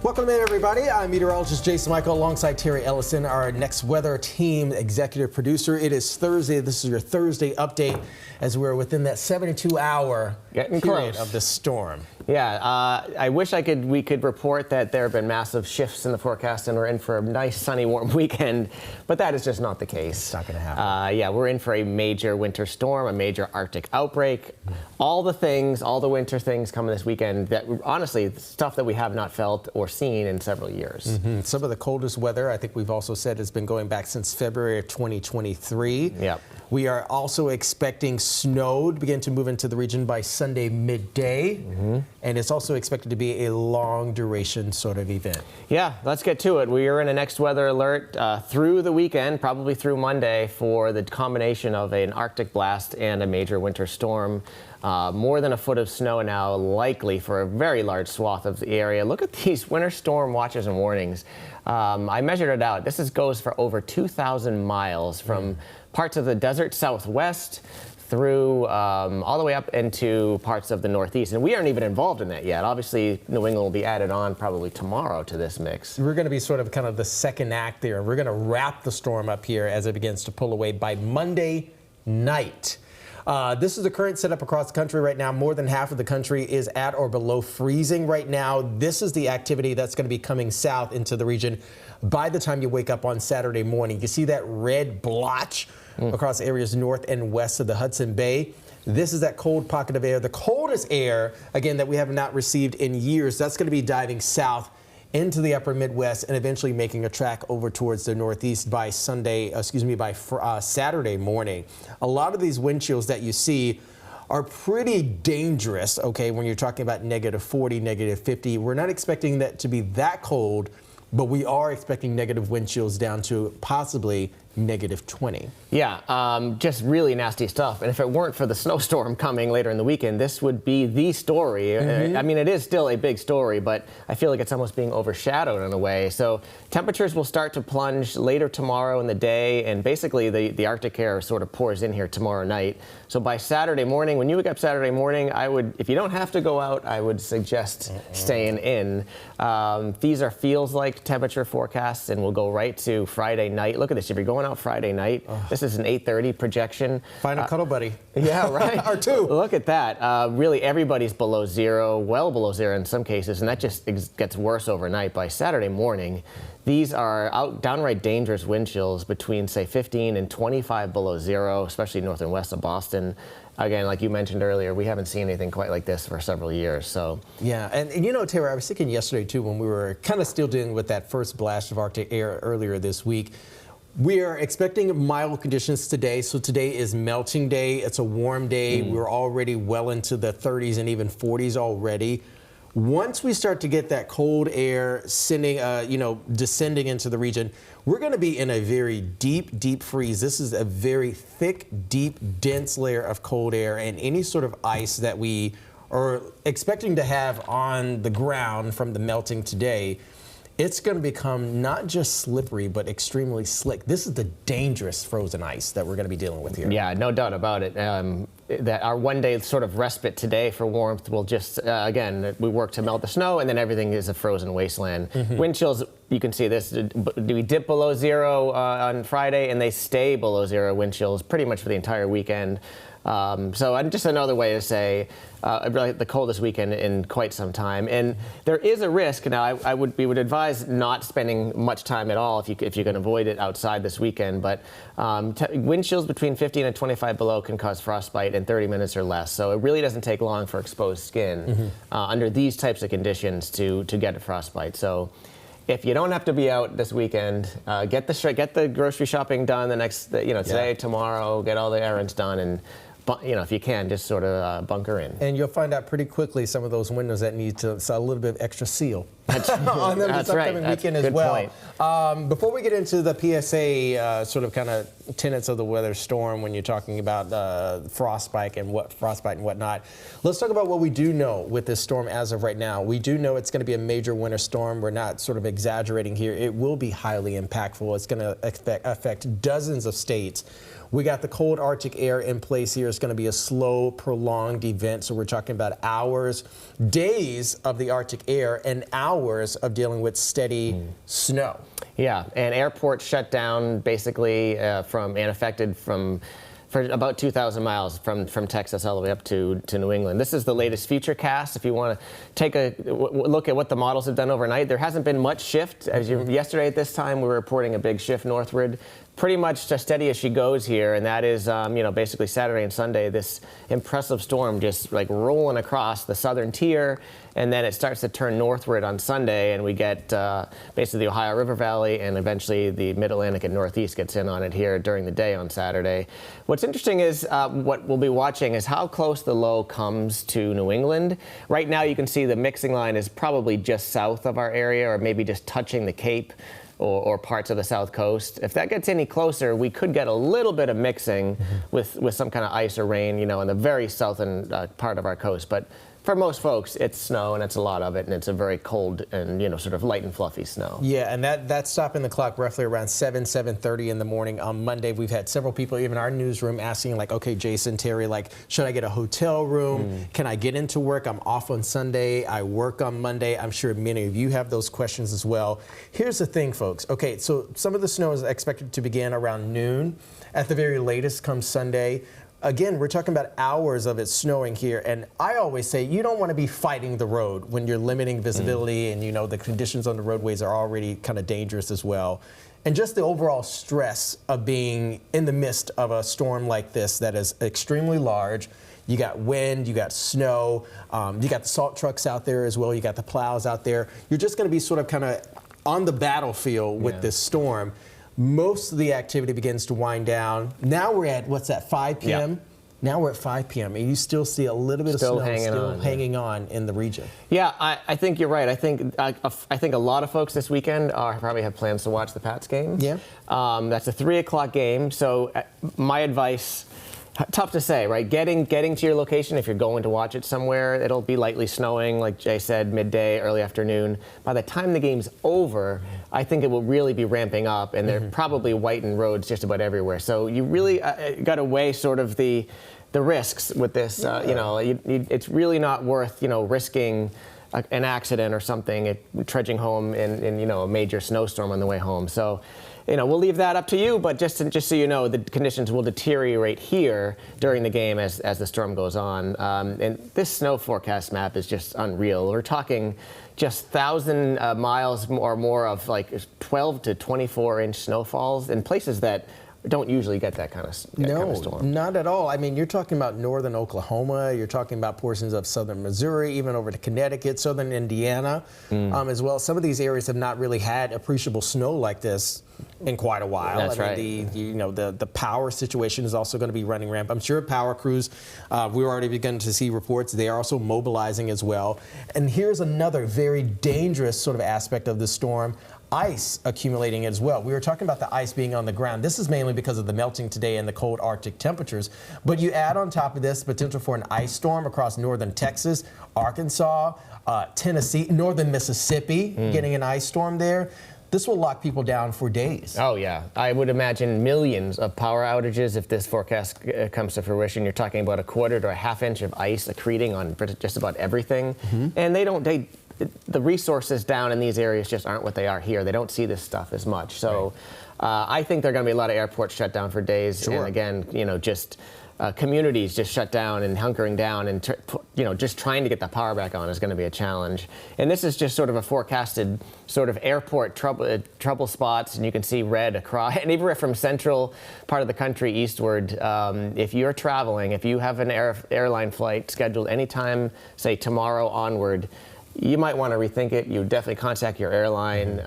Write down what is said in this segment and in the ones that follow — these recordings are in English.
Welcome in, everybody. I'm meteorologist Jason Mikell alongside Terry Eliasen, our Next Weather Team executive producer. It is Thursday. This is your Thursday update as we're within that 72-hour period of the storm. Yeah, I wish we could report that there have been massive shifts in the forecast and we're in for a nice, sunny, warm weekend, but that is just not the case. It's not going to happen. Yeah, we're in for a major winter storm, a major Arctic outbreak, all the winter things coming this weekend that, honestly, stuff that we have not felt or seen in several years. Some of the coldest weather, I think we've also said, has been going back since February of 2023. Yep. We are also expecting snow to begin to move into the region by Sunday midday. And it's also expected to be a long duration sort of event. Yeah, let's get to it. We are in a next weather alert through the weekend, probably through Monday, for the combination of an Arctic blast and a major winter storm. More than a foot of snow now likely for a very large swath of the area. Look at these winter storm watches and warnings. I measured it out. This goes for over 2,000 miles from parts of the desert southwest through all the way up into parts of the Northeast. And we aren't even involved in that yet. Obviously, New England will be added on probably tomorrow to this mix. We're going to be sort of kind of the second act there. We're going to wrap the storm up here as it begins to pull away by Monday night. This is the current setup across the country right now. More than half of the country is at or below freezing right now. This is the activity that's going to be coming south into the region by the time you wake up on Saturday morning. You see that red blotch across areas north and west of the Hudson Bay. This is that cold pocket of air, the coldest air, again, that we have not received in years. That's going to be diving south into the upper Midwest and eventually making a track over towards the Northeast by Saturday morning. A lot of these wind chills that you see are pretty dangerous, okay, when you're talking about -40, -50. We're not expecting that to be that cold, but we are expecting negative wind chills down to possibly -20. Yeah, just really nasty stuff. And if it weren't for the snowstorm coming later in the weekend, this would be the story. I mean, it is still a big story, but I feel like it's almost being overshadowed in a way. So temperatures will start to plunge later tomorrow in the day, and basically the Arctic air sort of pours in here tomorrow night. So by Saturday morning, when you wake up Saturday morning, if you don't have to go out, I would suggest staying in. These are feels-like temperature forecasts, and we'll go right to Friday night. Look at this. If you're going out Friday night, this is an 8:30 projection. Find a cuddle buddy. Yeah, right. Or two. Look at that. Really, everybody's below zero, well below zero in some cases, and that just gets worse overnight. By Saturday morning, these are downright dangerous wind chills between, say, 15 and 25 below zero, especially north and west of Boston. Again, like you mentioned earlier, we haven't seen anything quite like this for several years. So yeah, and you know, Terry, I was thinking yesterday too, when we were kind of still dealing with that first blast of Arctic air earlier this week. We are expecting mild conditions today. So today is melting day. It's a warm day. We're already well into the 30s and even 40s already. Once we start to get that cold air descending into the region, we're going to be in a very deep, deep freeze. This is a very thick, deep, dense layer of cold air, and any sort of ice that we are expecting to have on the ground from the melting today, it's going to become not just slippery, but extremely slick. This is the dangerous frozen ice that we're going to be dealing with here. Yeah, no doubt about it. That our one-day sort of respite today for warmth will just, again, we work to melt the snow, and then everything is a frozen wasteland. Wind chills, you can see this. We dip below zero on Friday, and they stay below zero wind chills pretty much for the entire weekend. So just another way to say really the coldest weekend in quite some time. And there is a risk. Now, we would advise not spending much time at all if you can avoid it outside this weekend. But wind chills between 15 and 25 below can cause frostbite in 30 minutes or less. So it really doesn't take long for exposed skin under these types of conditions to get a frostbite. So if you don't have to be out this weekend, get the grocery shopping done the next, today, tomorrow, get all the errands done, and if you can, just sort of bunker in. And you'll find out pretty quickly some of those windows that need a little bit of extra seal on them this upcoming weekend as well. Before we get into the PSA sort of kind of tenets of the weather storm, when you're talking about frostbite and whatnot, let's talk about what we do know with this storm as of right now. We do know it's going to be a major winter storm. We're not sort of exaggerating here. It will be highly impactful. It's going to affect dozens of states. We got the cold Arctic air in place here. It's going to be a slow, prolonged event. So we're talking about hours, days of the Arctic air, and hours hours of dealing with steady snow. Yeah, and airports shut down basically from and affected for about 2,000 miles from Texas all the way up to New England. This is the latest futurecast. If you want to take a look at what the models have done overnight, there hasn't been much shift. Yesterday at this time, we were reporting a big shift northward. Pretty much as steady as she goes here, and that is, basically Saturday and Sunday, this impressive storm just like rolling across the southern tier, and then it starts to turn northward on Sunday, and we get basically the Ohio River Valley, and eventually the Mid-Atlantic and Northeast gets in on it here during the day on Saturday. What's interesting is what we'll be watching is how close the low comes to New England. Right now you can see the mixing line is probably just south of our area, or maybe just touching the Cape. Or parts of the south coast. If that gets any closer, we could get a little bit of mixing with some kind of ice or rain, in the very southern part of our coast. But for most folks, it's snow, and it's a lot of it, and it's a very cold and, sort of light and fluffy snow. Yeah, and that's stopping the clock roughly around 7:30 in the morning on Monday. We've had several people, even our newsroom, asking like, okay, Jason, Terry, like, should I get a hotel room? Can I get into work? I'm off on Sunday. I work on Monday. I'm sure many of you have those questions as well. Here's the thing, folks. Okay, so some of the snow is expected to begin around noon. At the very latest comes Sunday. Again, we're talking about hours of it snowing here, and I always say you don't want to be fighting the road when you're limiting visibility and the conditions on the roadways are already kind of dangerous as well. And just the overall stress of being in the midst of a storm like this that is extremely large. You got wind, you got snow, you got the salt trucks out there as well, you got the plows out there. You're just going to be sort of kind of on the battlefield with this storm. Most of the activity begins to wind down. Now we're at, 5 p.m.? Yep. Now we're at 5 p.m. and you still see a little bit of snow hanging on in the region. Yeah, I think you're right. I think a lot of folks this weekend probably have plans to watch the Pats game. Yeah. That's a 3 o'clock game. So my advice, tough to say, right? Getting to your location, if you're going to watch it somewhere, it'll be lightly snowing, like Jay said, midday, early afternoon. By the time the game's over, I think it will really be ramping up, and they're probably whitened roads just about everywhere. So you really got to weigh sort of the risks with this. It's really not worth risking an accident or something, trudging home in a major snowstorm on the way home. So. We'll leave that up to you, but just so you know, the conditions will deteriorate here during the game as the storm goes on. And this snow forecast map is just unreal. We're talking just 1,000 miles or more of like 12 to 24-inch snowfalls in places that don't usually get that kind of storm. No, not at all. I mean, you're talking about northern Oklahoma, you're talking about portions of southern Missouri, even over to Connecticut, southern Indiana as well. Some of these areas have not really had appreciable snow like this in quite a while. That's right. The power situation is also going to be running rampant. I'm sure power crews, we've already begun to see reports, they are also mobilizing as well. And here's another very dangerous sort of aspect of the storm. Ice accumulating as well. We were talking about the ice being on the ground. This is mainly because of the melting today and the cold Arctic temperatures. But you add on top of this potential for an ice storm across northern Texas, Arkansas, Tennessee, northern Mississippi, getting an ice storm there. This will lock people down for days. Oh, yeah. I would imagine millions of power outages if this forecast comes to fruition. You're talking about a quarter to a half inch of ice accreting on just about everything. And the resources down in these areas just aren't what they are here. They don't see this stuff as much. So I think there are going to be a lot of airports shut down for days. Sure. And again, just communities just shut down and hunkering down and, just trying to get the power back on is going to be a challenge. And this is just sort of a forecasted sort of airport trouble spots. And you can see red across, and even from central part of the country eastward, if you're traveling, if you have an airline flight scheduled anytime, say tomorrow onward, you might want to rethink it. You definitely contact your airline.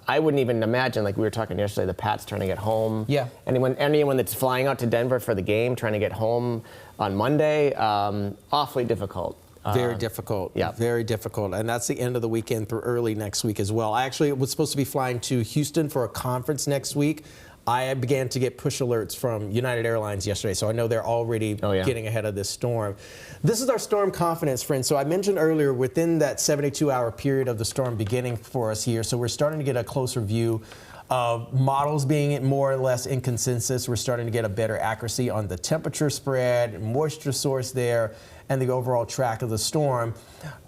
I wouldn't even imagine, like we were talking yesterday, the Pats trying to get home. Yeah. Anyone that's flying out to Denver for the game, trying to get home on Monday, awfully difficult. Very difficult. Yeah. Very difficult. And that's the end of the weekend through early next week as well. I actually was supposed to be flying to Houston for a conference next week. I began to get push alerts from United Airlines yesterday, so I know they're already getting ahead of this storm. This is our storm confidence, friends. So I mentioned earlier, within that 72-hour period of the storm beginning for us here, so we're starting to get a closer view Models being more or less in consensus, we're starting to get a better accuracy on the temperature spread, moisture source there, and the overall track of the storm.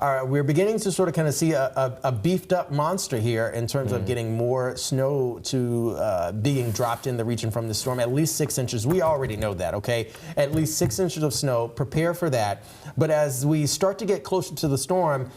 We're beginning to sort of kind of see a beefed up monster here in terms of getting more snow to being dropped in the region from the storm, at least 6 inches. We already know that, okay? At least 6 inches of snow, prepare for that. But as we start to get closer to the storm,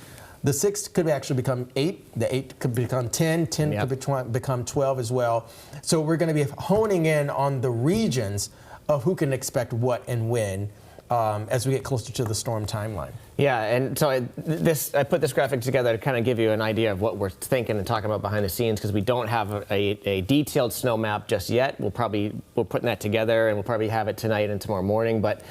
the 6 could actually become 8, the 8 could become 10, 10 could become 12 as well. So we're going to be honing in on the regions of who can expect what and when as we get closer to the storm timeline. Yeah, and so I put this graphic together to kind of give you an idea of what we're thinking and talking about behind the scenes, because we don't have a detailed snow map just yet. We're putting that together, and we'll probably have it tonight and tomorrow morning. But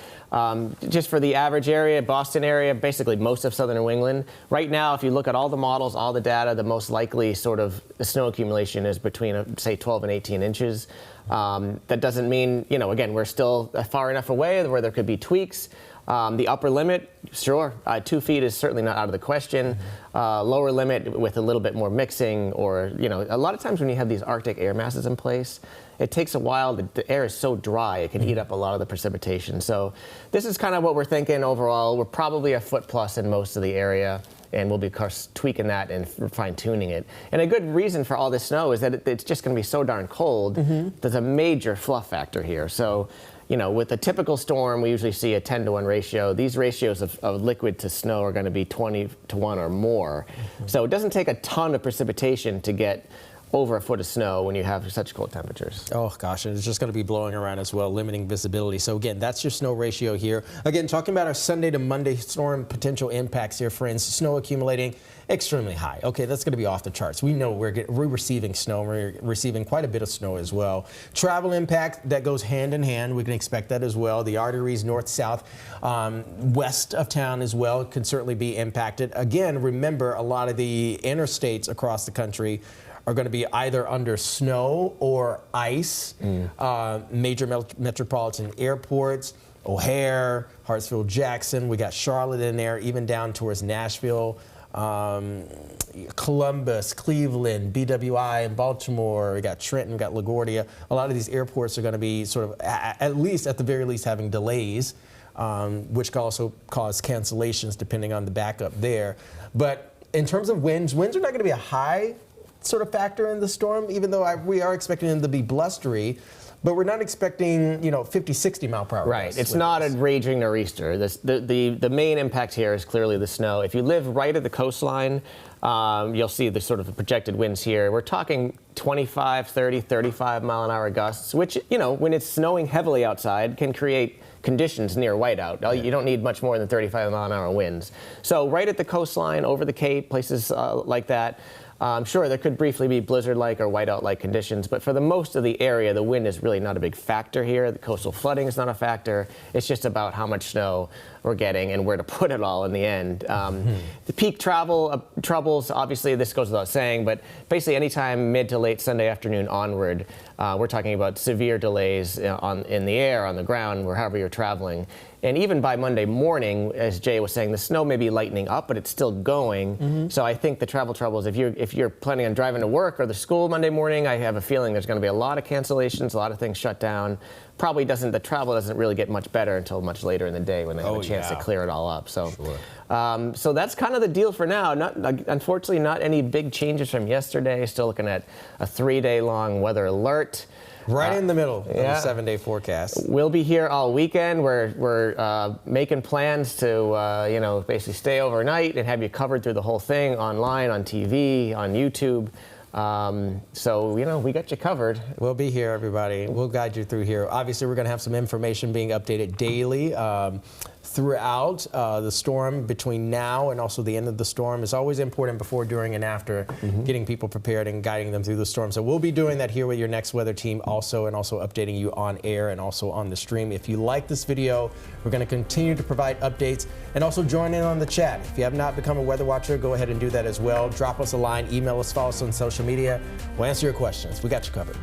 just for the average area, Boston area, basically most of southern New England, right now, if you look at all the models, all the data, the most likely sort of snow accumulation is between, say, 12 and 18 inches. That doesn't mean, again, we're still far enough away where there could be tweaks. The upper limit, sure, 2 feet is certainly not out of the question. Lower limit with a little bit more mixing, or, a lot of times when you have these Arctic air masses in place, it takes a while. The air is so dry, it can eat up a lot of the precipitation. So this is kind of what we're thinking overall. We're probably a foot plus in most of the area, and we'll be, of course, tweaking that and fine-tuning it. And a good reason for all this snow is that it's just going to be so darn cold. There's a major fluff factor here. So, with a typical storm, we usually see a 10-to-1 ratio. These ratios of liquid to snow are going to be 20-to-1 or more. So it doesn't take a ton of precipitation to get over a foot of snow when you have such cold temperatures. Oh gosh, and it's just going to be blowing around as well, limiting visibility. So again, that's your snow ratio here. Again, talking about our Sunday to Monday storm potential impacts here, friends. Snow accumulating extremely high. Okay, that's going to be off the charts. We know we're receiving snow. We're receiving quite a bit of snow as well. Travel impact, that goes hand in hand. We can expect that as well. The arteries north, south, west of town as well can certainly be impacted. Again, remember, a lot of the interstates across the country are going to be either under snow or ice. Major metropolitan airports, O'Hare, Hartsfield, Jackson. We got Charlotte in there, even down towards Nashville, Columbus, Cleveland, BWI, and Baltimore. We got Trenton, we got LaGuardia. A lot of these airports are going to be sort of, at the very least, having delays, which can also cause cancellations depending on the backup there. But in terms of winds are not going to be a high sort of factor in the storm, even though we are expecting them to be blustery, but we're not expecting 50, 60 mile per hour. Right, it's not a raging nor'easter. The main impact here is clearly the snow. If you live right at the coastline, you'll see the sort of the projected winds here. We're talking 25, 30, 35 mile an hour gusts, which, when it's snowing heavily outside, can create conditions near whiteout. Yeah. You don't need much more than 35 mile an hour winds. So right at the coastline, over the Cape, places like that, sure, there could briefly be blizzard-like or whiteout-like conditions, but for the most of the area, the wind is really not a big factor here. The coastal flooding is not a factor. It's just about how much snow we're getting and where to put it all in the end. The peak travel troubles, obviously, this goes without saying, but basically anytime mid to late Sunday afternoon onward, we're talking about severe delays in the air, on the ground, wherever you're traveling. And even by Monday morning, as Jay was saying, the snow may be lightening up, but it's still going. So I think the travel troubles, if you're planning on driving to work or the school Monday morning, I have a feeling there's going to be a lot of cancellations, a lot of things shut down. The travel doesn't really get much better until much later in the day when they have a chance to clear it all up. So, so that's kind of the deal for now. Unfortunately, not any big changes from yesterday. Still looking at a 3-day long weather alert. Right in the middle of the 7-day forecast. We'll be here all weekend. We're making plans to, basically stay overnight and have you covered through the whole thing online, on TV, on YouTube. So, we got you covered. We'll be here, everybody. We'll guide you through here. Obviously, we're going to have some information being updated daily throughout the storm between now and also the end of the storm. Is always important before, during, and after, getting people prepared and guiding them through the storm. So we'll be doing that here with your Next Weather team also, and also updating you on air and also on the stream. If you like this video, we're going to continue to provide updates and also join in on the chat. If you have not become a weather watcher, go ahead and do that as well. Drop us a line, email us, follow us on social media. We'll answer your questions. We got you covered.